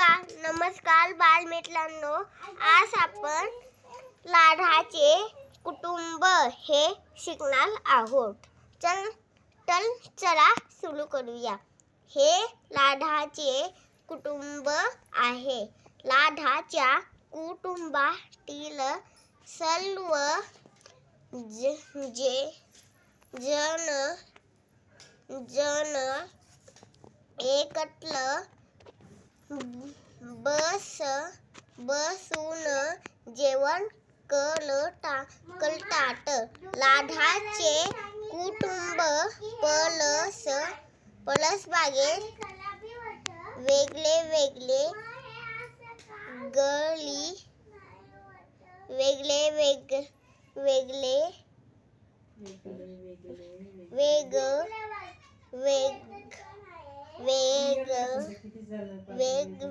नमस्कार बालमित्रांनो, आज आपण लाडाचे कुटुंब हे शिकणार आहोत. चला सुरू करूया. हे लाडाचे कुटुंब आहे. लाडाच्या कुटुंबातील सर्व जण एकत्र बसून जेवण करतात. लाडाचे कुटुंब परस्परांपासून वेगळे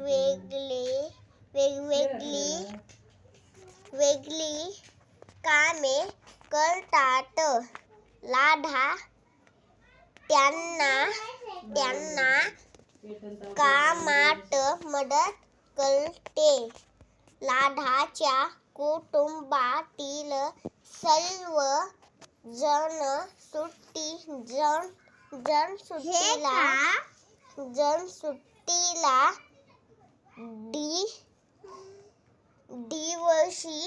वेगवेगळी कामे करतात. लाडा त्यांना कामात मदत करते. लाडाच्या कुटुंबातील सर्व जण सुट्टीला दिवशी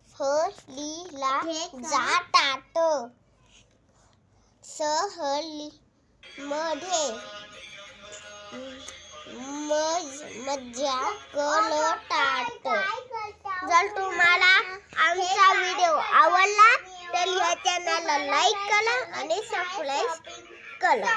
सहलीला जातात. सहलीमध्ये मजा करतात. जर तुम्हाला आमचा व्हिडिओ आवडला तर या चॅनलला लाईक करा आणि सबस्क्राईब करा.